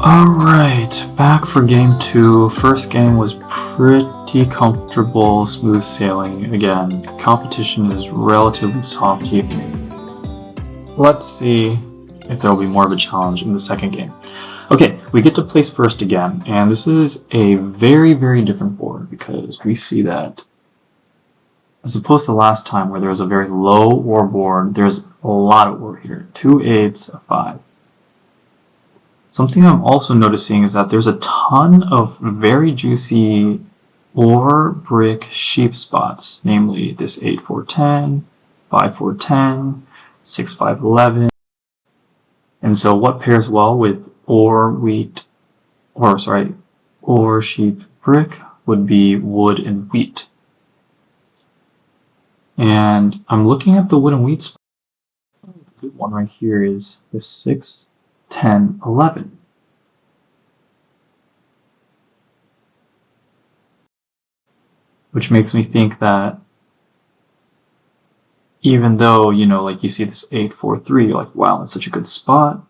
Alright, back for game 2. First game was pretty comfortable, smooth sailing. Again, competition is relatively soft here. Let's see if there will be more of a challenge in the second game. Okay, we get to place first again, and this is a very, very different board because we see that as opposed to last time where there was a very low war board, there's a lot of war here. 2 8s, a 5. Something I'm also noticing is that there's a ton of very juicy or brick sheep spots, namely this 8-4-10, 5-4-10, 6-5-11. And so what pairs well with or sheep brick would be wood and wheat. And I'm looking at the wood and wheat spot. The good one right here is the 6-10-11. Which makes me think that even though, you know, like you see this 8-4-3, you're like, wow, that's such a good spot.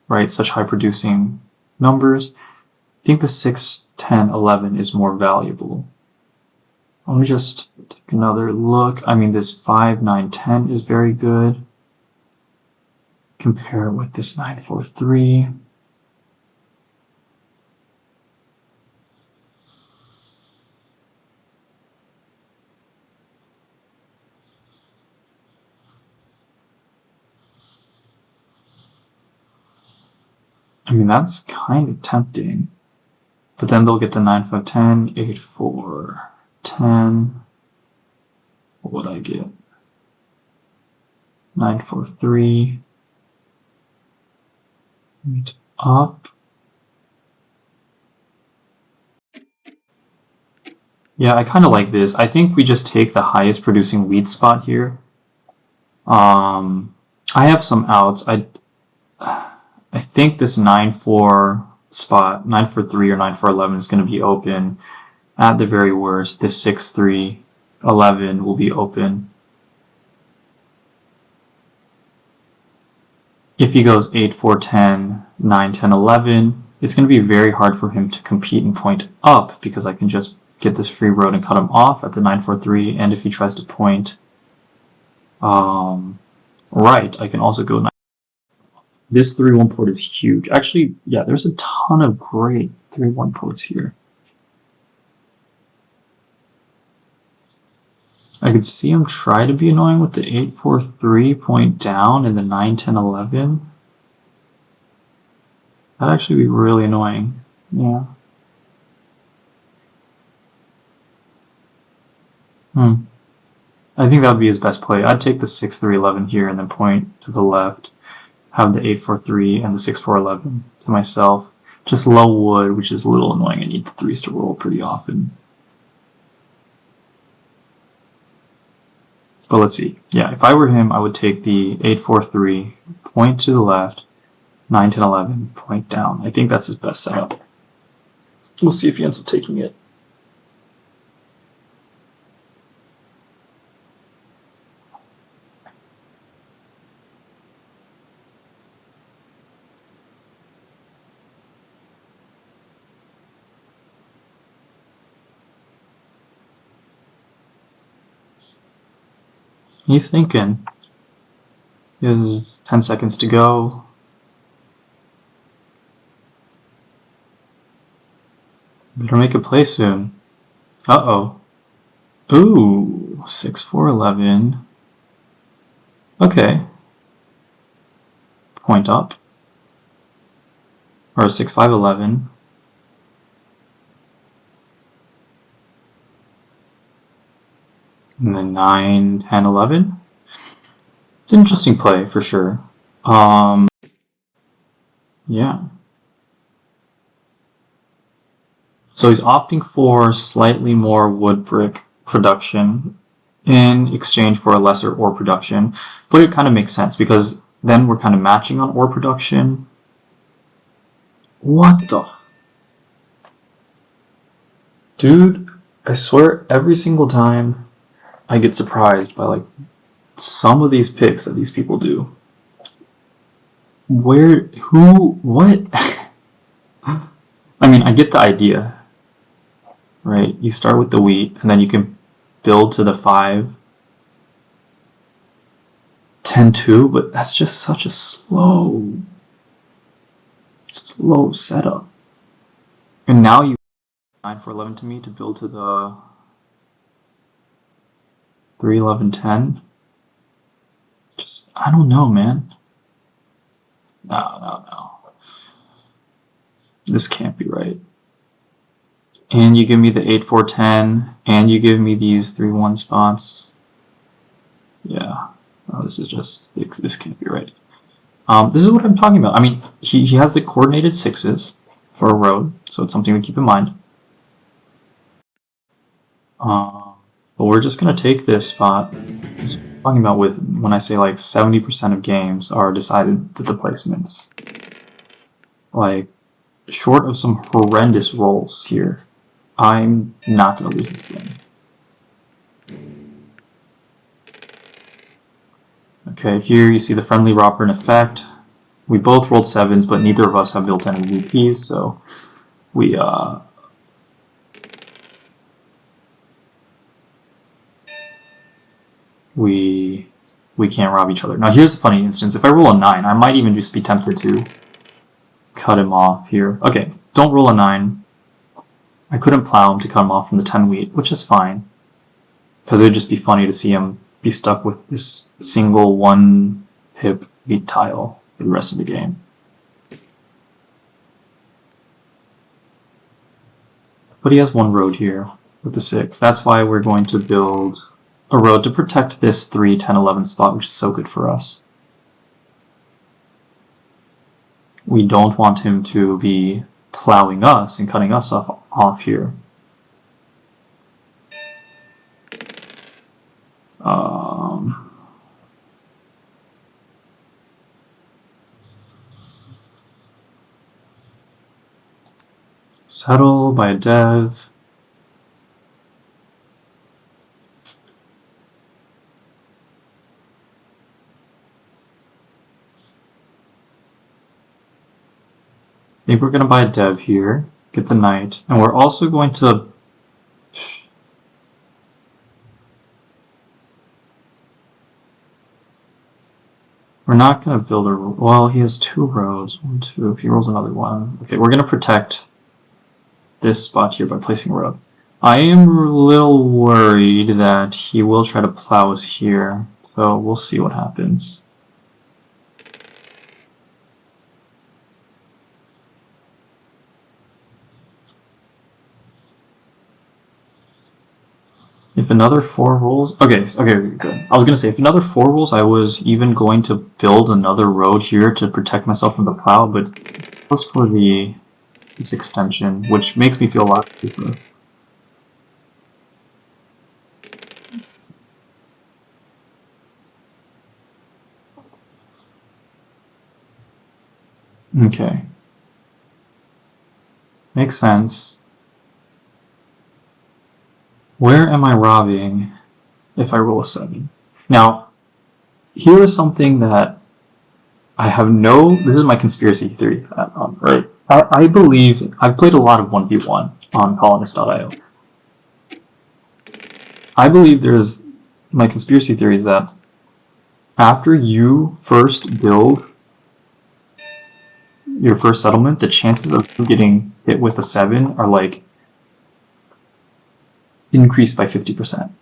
Right? Such high producing numbers. I think the 6-10-11 is more valuable. Let me just take another look. I mean, this 5-9-10 is very good. Compare it with this 9-4-3. I mean, that's kind of tempting. But then they'll get the 9-5-10, 8-4-10. What would I get? 9-4-3. Meet up. Yeah, I kind of like this. I think we just take the highest producing wheat spot here. I have some outs. I think this 9-4 spot, 9-4-3 or 9-4-11 is going to be open. At the very worst, this 6-3-11 will be open. If he goes 8-4-10, 9-10-11, it's going to be very hard for him to compete and point up because I can just get this free road and cut him off at the 9-4-3. And if he tries to point right, I can also go 9. This 3-1 port is huge. Actually, yeah, there's a ton of great 3-1 ports here. I could see him try to be annoying with the 8-4-3 point down and the 9-10-11. That'd actually be really annoying. Yeah. I think that would be his best play. I'd take the 6-3-11 here and then point to the left. Have the 8-4-3 and the 6-4-11 to myself. Just low wood, which is a little annoying. I need the 3s to roll pretty often. But let's see. Yeah, if I were him, I would take the 8-4-3, point to the left, 9-10-11, point down. I think that's his best setup. We'll see if he ends up taking it. He's thinking. There's 10 seconds to go. Better make a play soon. Uh-oh. Ooh, 6-4-11. Okay. Point up. Or 6-5-11. And then 9-10-11. It's an interesting play for sure. Yeah. So he's opting for slightly more wood brick production in exchange for a lesser ore production. But it kind of makes sense because then we're kind of matching on ore production. What the dude, I swear every single time I get surprised by like some of these picks that these people do. Where, who, what? I mean, I get the idea, right? You start with the wheat, and then you can build to the 5, 10, 2, but that's just such a slow setup. And now you 9 for 11 to me to build to the 3, 11, 10. Just, I don't know, man. No. This can't be right. And you give me the 8, 4, 10, and you give me these 3, 1 spots. Yeah, no, this is just, this can't be right. This is what I'm talking about. I mean, he has the coordinated 6s for a road, so it's something to keep in mind. But we're just going to take this spot. This is what I'm talking about with when I say like 70% of games are decided with the placements. Like, short of some horrendous rolls here, I'm not going to lose this game. Okay, here you see the friendly robber in effect. We both rolled 7s, but neither of us have built any VPs, so we can't rob each other. Now here's a funny instance. If I roll a 9, I might even just be tempted to cut him off here. Okay, don't roll a 9. I couldn't plow him to cut him off from the 10 wheat, which is fine. Because it would just be funny to see him be stuck with this single 1 pip wheat tile for the rest of the game. But he has 1 road here with the 6. That's why we're going to build a road to protect this 3, 10, 11 spot, which is so good for us. We don't want him to be plowing us and cutting us off here. Settle by a dev. I think we're going to buy a dev here, get the knight, and we're also going to... We're not going to build a... Well, he has 2 rows. 1, 2. If he rolls another 1... Okay, we're going to protect this spot here by placing a road. I am a little worried that he will try to plow us here, so we'll see what happens. If another 4 rolls... Okay, good. I was going to say, if another 4 rolls, I was even going to build another road here to protect myself from the plow, but it was for this extension, which makes me feel a lot safer. Okay. Makes sense. Where am I robbing if I roll a 7? Now, here is something that I have no... This is my conspiracy theory, right? I believe... I've played a lot of 1v1 on colonist.io. I believe there's... My conspiracy theory is that after you first build your first settlement, the chances of getting hit with a 7 are like increased by 50%.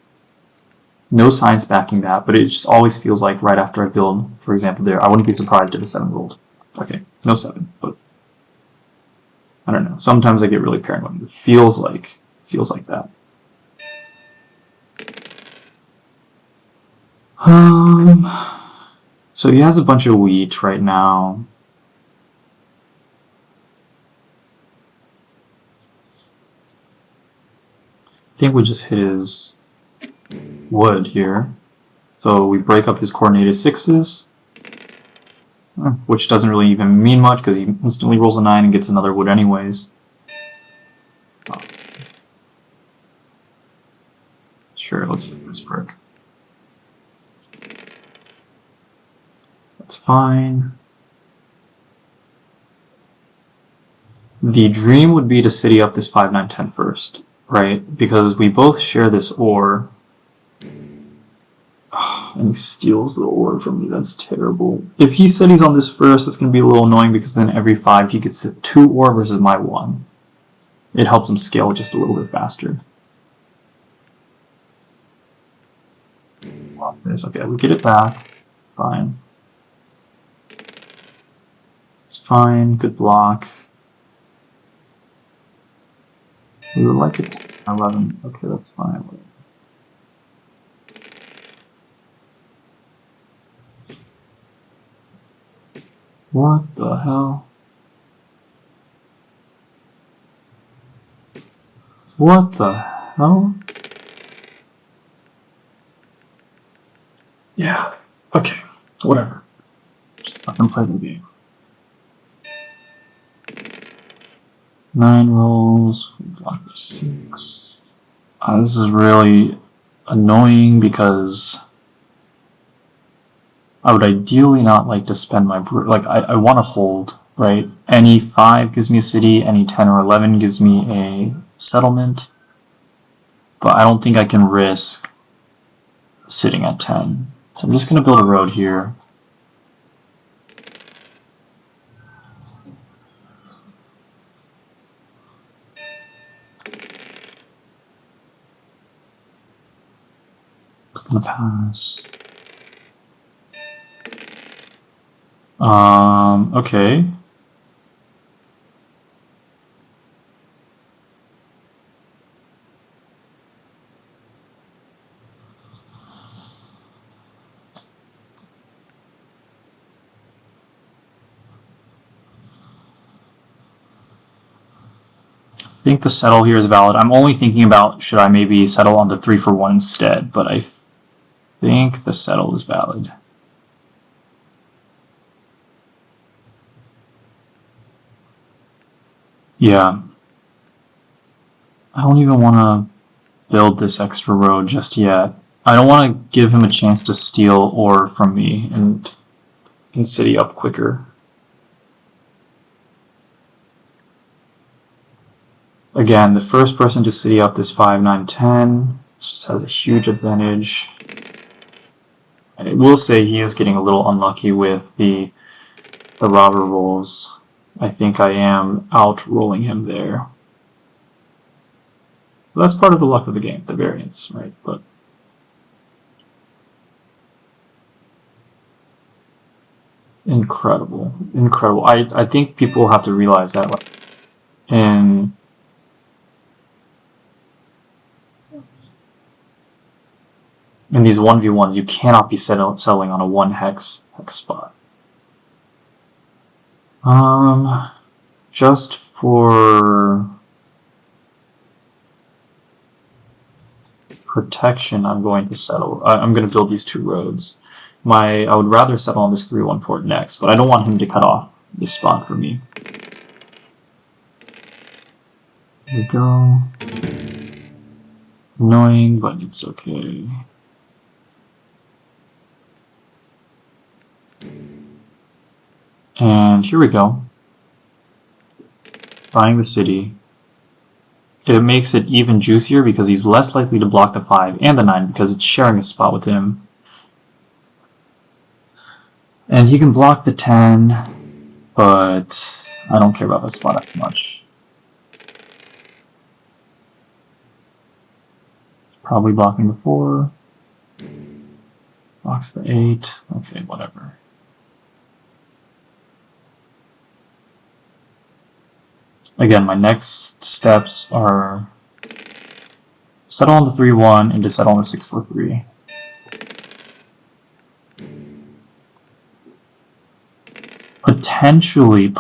No science backing that, but it just always feels like right after I build, for example, there, I wouldn't be surprised if a 7 rolled. Okay, no 7, but I don't know. Sometimes I get really paranoid. It feels like that. So he has a bunch of wheat right now. I think we just hit his wood here. So we break up his coordinated 6s, which doesn't really even mean much because he instantly rolls a 9 and gets another wood anyways. Sure, let's hit this brick. That's fine. The dream would be to city up this 5, 9, 10 first, right? Because we both share this ore. And he steals the ore from me. That's terrible. If he cities on this first, it's going to be a little annoying because then every 5 he gets 2 ore versus my 1. It helps him scale just a little bit faster. Okay, we get it back. It's fine. It's fine. Good block. We would like it 11. Okay, that's fine. What the hell? What the hell? Yeah, okay, whatever. Just let them play the game. 9 rolls, block 6. This is really annoying because I would ideally not like to spend my... Like, I want to hold, right? Any 5 gives me a city, any 10 or 11 gives me a settlement. But I don't think I can risk sitting at 10. So I'm just going to build a road here. It's going to pass. Okay. I think the settle here is valid. I'm only thinking about should I maybe settle on the 3 for 1 instead, but I think the settle is valid. Yeah. I don't even want to build this extra road just yet. I don't want to give him a chance to steal ore from me and city up quicker. Again, the first person to city up this 5, 9, 10 just has a huge advantage. I will say he is getting a little unlucky with the robber rolls. I think I am out-rolling him there. But that's part of the luck of the game, the variance, right? But incredible, incredible. I think people have to realize that, like, in these 1v1s, you cannot be settling on a 1 hex spot. Just for protection, I'm going to settle. I'm going to build these 2 roads. I would rather settle on this 3-1 port next, but I don't want him to cut off this spot for me. There we go. Annoying, but it's okay. And here we go. Buying the city. It makes it even juicier because he's less likely to block the 5 and the 9 because it's sharing a spot with him. And he can block the 10, but I don't care about that spot that much. Probably blocking the 4. Blocks the 8. Okay, whatever. Again, my next steps are settle on the 3-1 and to settle on the 6-4-3. Potentially,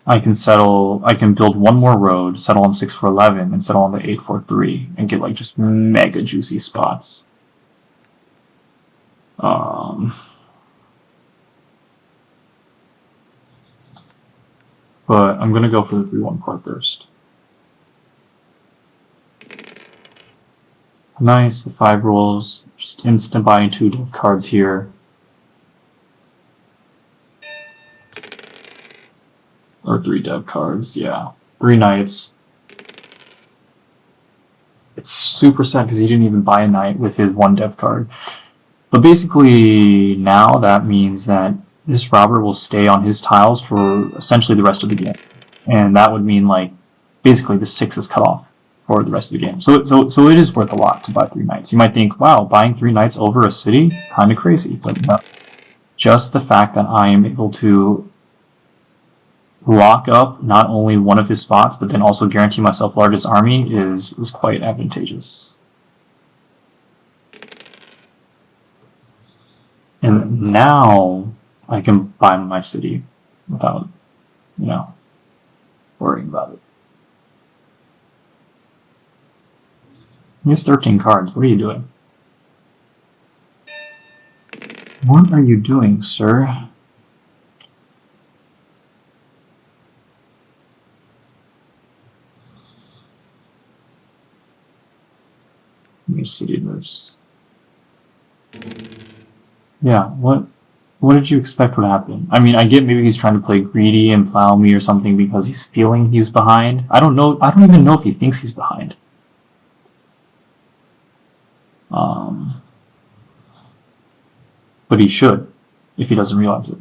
I can build 1 more road, settle on 6-4-11, and settle on the 8-4-3, and get like just mega juicy spots. But I'm going to go for the 3-1 port first. Nice, the 5 rolls. Just instant buying 2 death cards here. Or 3 dev cards, yeah. 3 knights. It's super sad because he didn't even buy a knight with his 1 dev card. But basically, now that means that this robber will stay on his tiles for essentially the rest of the game. And that would mean, like, basically the 6 is cut off for the rest of the game. So it is worth a lot to buy 3 knights. You might think, wow, buying 3 knights over a city? Kind of crazy. But no. Just the fact that I am able to lock up not only one of his spots, but then also guarantee myself largest army is quite advantageous. And now I can buy my city without, worrying about it. He has 13 cards. What are you doing? What are you doing, sir? Let me see this. Yeah, what did you expect would happen? I mean, I get maybe he's trying to play greedy and plow me or something because he's feeling he's behind. I don't know. I don't even know if he thinks he's behind. But he should, if he doesn't realize it.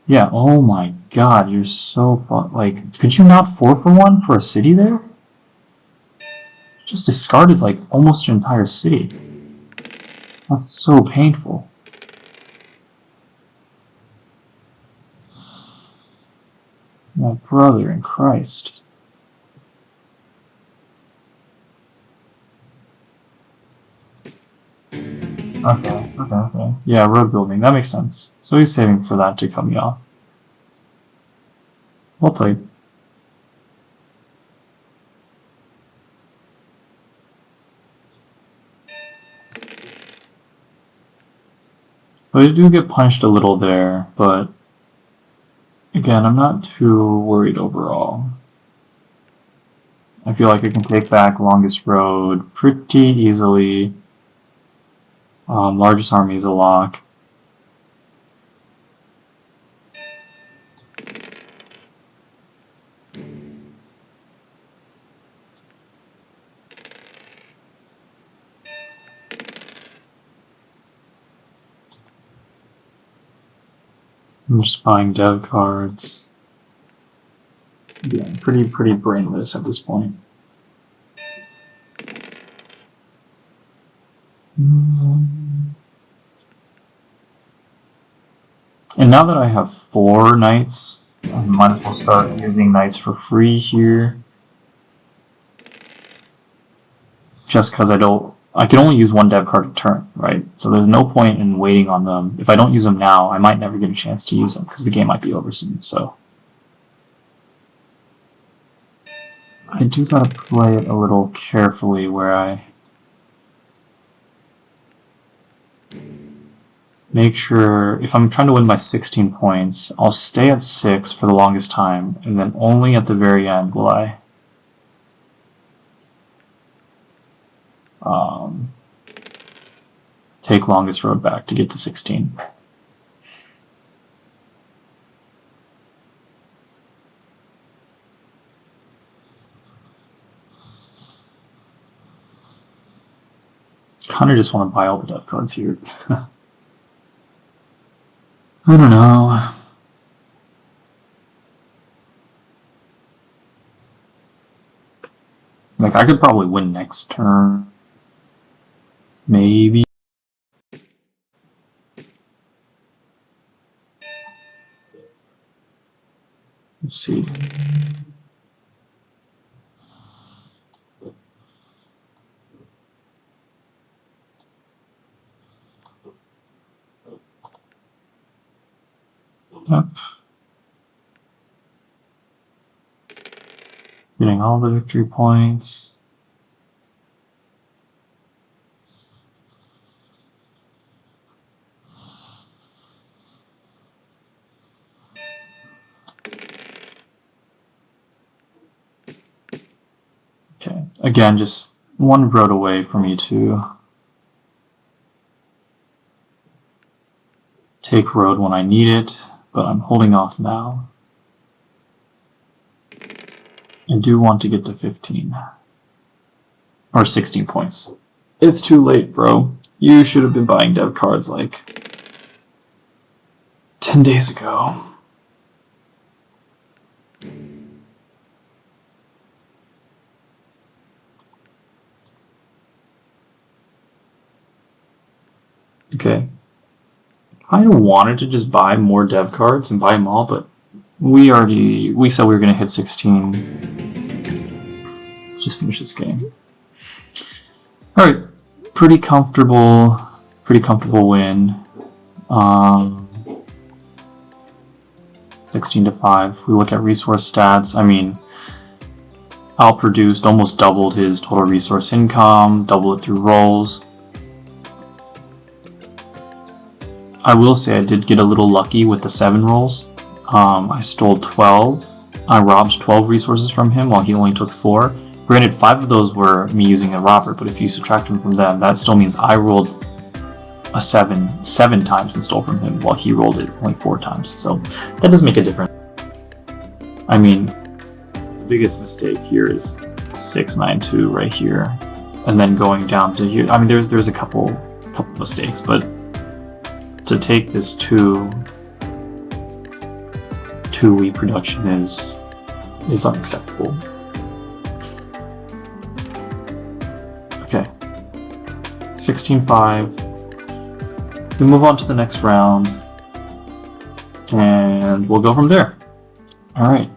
Yeah, oh my god, you're so fun. Like, could you not 4-for-1 for a city there? Just discarded, like, almost an entire city. That's so painful. My brother in Christ. Okay. Yeah, road building. That makes sense. So he's saving for that to cut me off. Well played. But I do get punched a little there, but again, I'm not too worried overall. I feel like I can take back longest road pretty easily. Largest army is a lock. I'm just buying dev cards. Yeah, pretty brainless at this point. And now that I have 4 knights, I might as well start using knights for free here. Just because I can only use 1 dev card a turn, right? So there's no point in waiting on them. If I don't use them now, I might never get a chance to use them because the game might be over soon, so. I do gotta play it a little carefully where I make sure, if I'm trying to win by 16 points, I'll stay at 6 for the longest time, and then only at the very end will I take longest road back to get to 16. Kind of just want to buy all the dev cards here. I don't know. Like, I could probably win next turn. Maybe. Let's see. Yep. Getting all the victory points. Okay, again, just 1 road away for me to take road when I need it, but I'm holding off now. I do want to get to 15. Or 16 points. It's too late, bro. You should have been buying dev cards like 10 days ago. Okay. I wanted to just buy more dev cards and buy them all, but we said we were going to hit 16. Let's just finish this game. Alright, pretty comfortable win. 16-5. We look at resource stats. I mean, outproduced, almost doubled his total resource income, doubled it through rolls. I will say I did get a little lucky with the 7 rolls. I stole 12. I robbed 12 resources from him while he only took 4. Granted, 5 of those were me using a robber, but if you subtract him from them, that still means I rolled a 7 times and stole from him while he rolled it only 4 times. So that does make a difference. I mean, the biggest mistake here is 692 right here, and then going down to here. I mean, there's a couple mistakes, but to take this 2 week production is unacceptable. Okay, 16-5. We move on to the next round, and we'll go from there. All right.